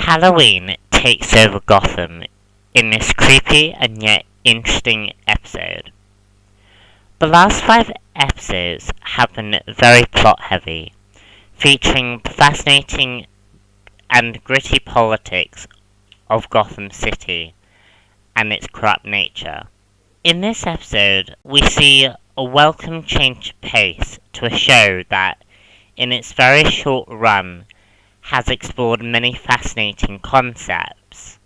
Halloween takes over Gotham in this creepy and yet interesting episode. The last 5 episodes have been very plot heavy, featuring the fascinating and gritty politics of Gotham City and its corrupt nature. In this episode, we see a welcome change of pace to a show that, in its very short run, has explored many fascinating concepts.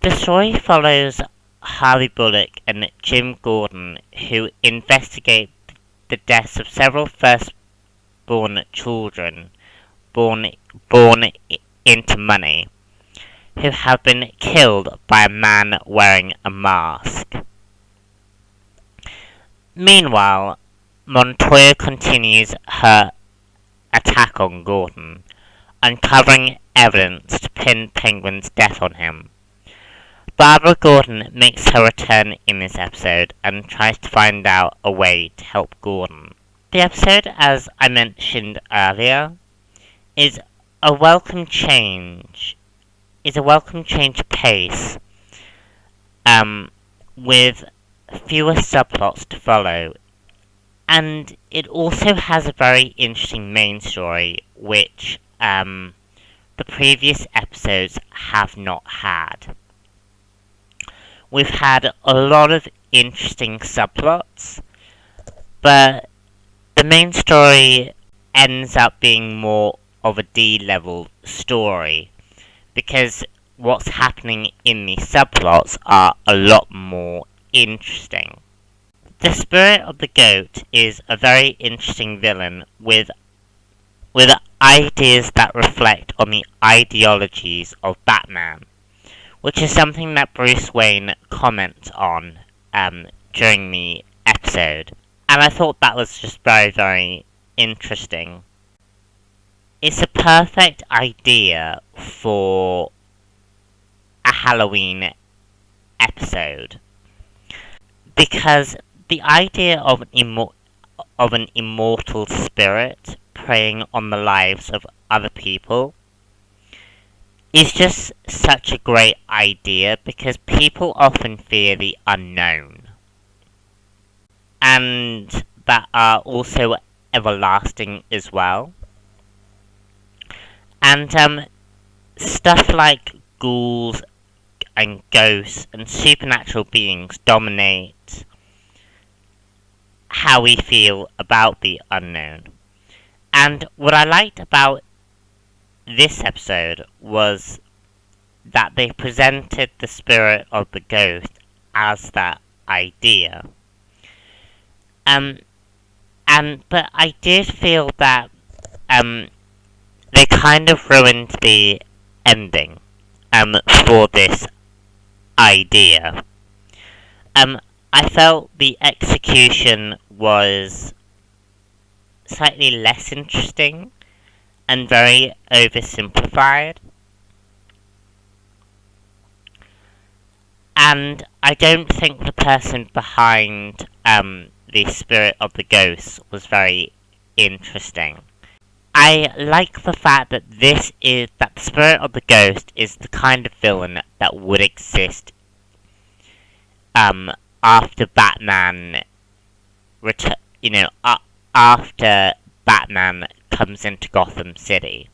The story follows Harvey Bullock and Jim Gordon, who investigate the deaths of several firstborn children born into money, who have been killed by a man wearing a mask. Meanwhile, Montoya continues her attack on Gordon, uncovering evidence to pin Penguin's death on him. Barbara Gordon makes her return in this episode and tries to find out a way to help Gordon. The episode, as I mentioned earlier, is a welcome change of pace, with fewer subplots to follow. And it also has a very interesting main story, which the previous episodes have not had. We've had a lot of interesting subplots, but the main story ends up being more of a D-level story, because what's happening in the subplots are a lot more interesting. The Spirit of the Goat is a very interesting villain with ideas that reflect on the ideologies of Batman, which is something that Bruce Wayne comments on during the episode, and I thought that was just very, very interesting. It's a perfect idea for a Halloween episode, because the idea of an immortal spirit preying on the lives of other people is just such a great idea, because people often fear the unknown, and that are also everlasting as well. And stuff like ghouls and ghosts and supernatural beings dominate how we feel about the unknown. And what I liked about this episode was that they presented the Spirit of the Ghost as that idea. But I did feel that they kind of ruined the ending for this idea. I felt the execution was slightly less interesting and very oversimplified. And I don't think the person behind the Spirit of the Ghost was very interesting. I like the fact that the Spirit of the Ghost is the kind of villain that would exist after Batman after Batman comes into Gotham City.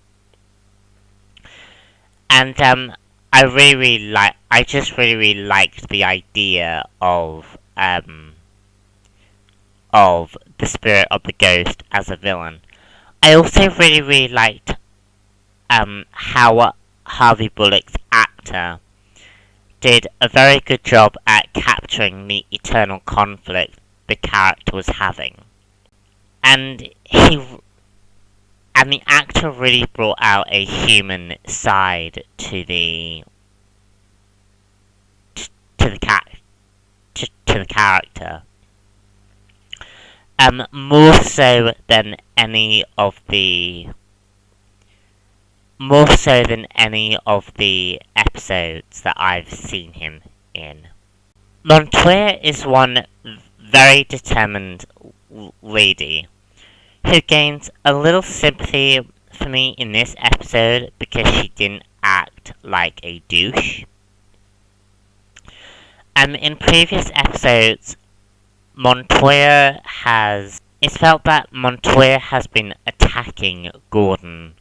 And I just really liked the idea of the Spirit of the Ghost as a villain. I also really liked how Harvey Bullock's actor did a very good job at capturing the eternal conflict the character was having. And the actor really brought out a human side to the character. More so than any of the episodes that I've seen him in. Montoya is one very determined lady who gains a little sympathy for me in this episode because she didn't act like a douche. In previous episodes, it's felt that Montoya has been attacking Gordon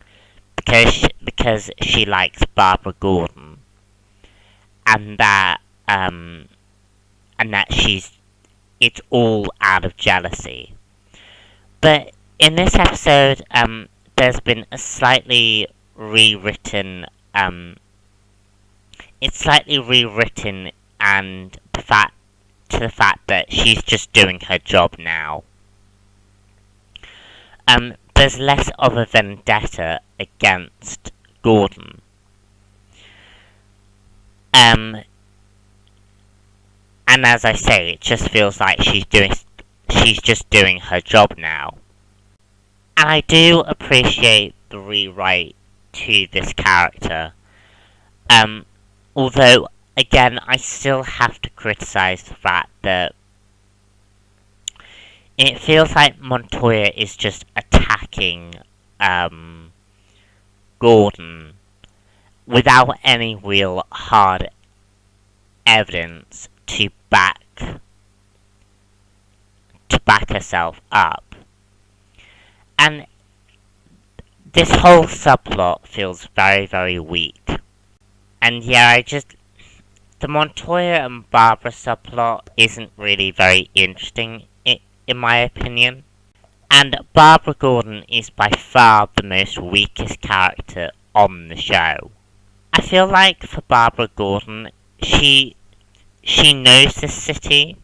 because she likes Barbara Gordon, and that it's all out of jealousy. But in this episode, there's been a slightly rewritten, it's slightly rewritten, and the fact that she's just doing her job now. There's less of a vendetta against Gordon. And as I say, it just feels like she's just doing her job now. And I do appreciate the rewrite to this character. Although, again, I still have to criticize the fact that it feels like Montoya is just attacking Gordon without any real hard evidence to back herself up. And this whole subplot feels very, very weak. And yeah, the Montoya and Barbara subplot isn't really very interesting, in my opinion. And Barbara Gordon is by far the most weakest character on the show. I feel like for Barbara Gordon, she knows this city,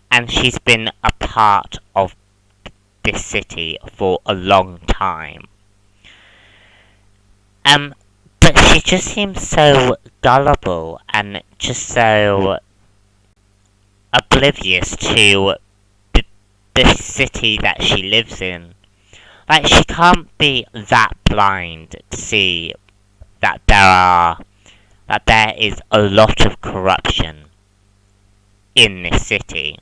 and she's been a part of this city for a long time. But she just seems so gullible and just so oblivious to the city that she lives in. Like, she can't be that blind to see that there is a lot of corruption in this city.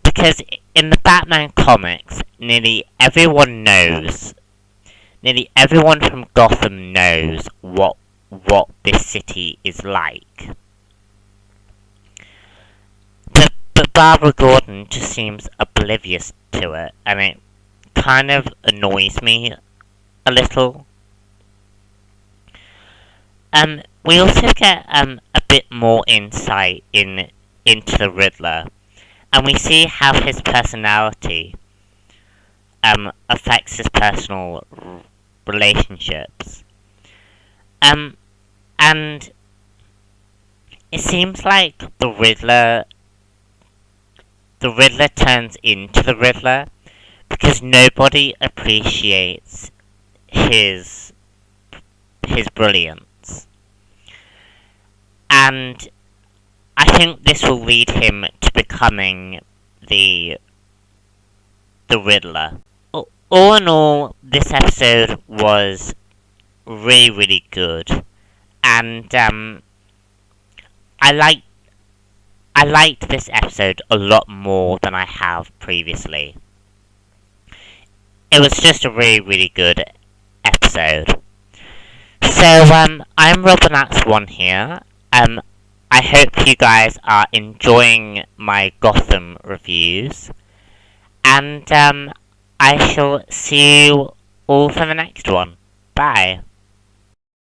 Because in the Batman comics, nearly everyone from Gotham knows what this city is like. But Barbara Gordon just seems oblivious to it, and it kind of annoys me a little. We also get a bit more insight into the Riddler, and we see how his personality affects his personal relationships. And it seems like the Riddler turns into the Riddler because nobody appreciates his brilliance. And I think this will lead him to becoming the Riddler. All in all, this episode was really, really good, and I liked this episode a lot more than I have previously. It was just a really, really good episode. So, I'm Robinax1 here. I hope you guys are enjoying my Gotham reviews. And, I shall see you all for the next one. Bye.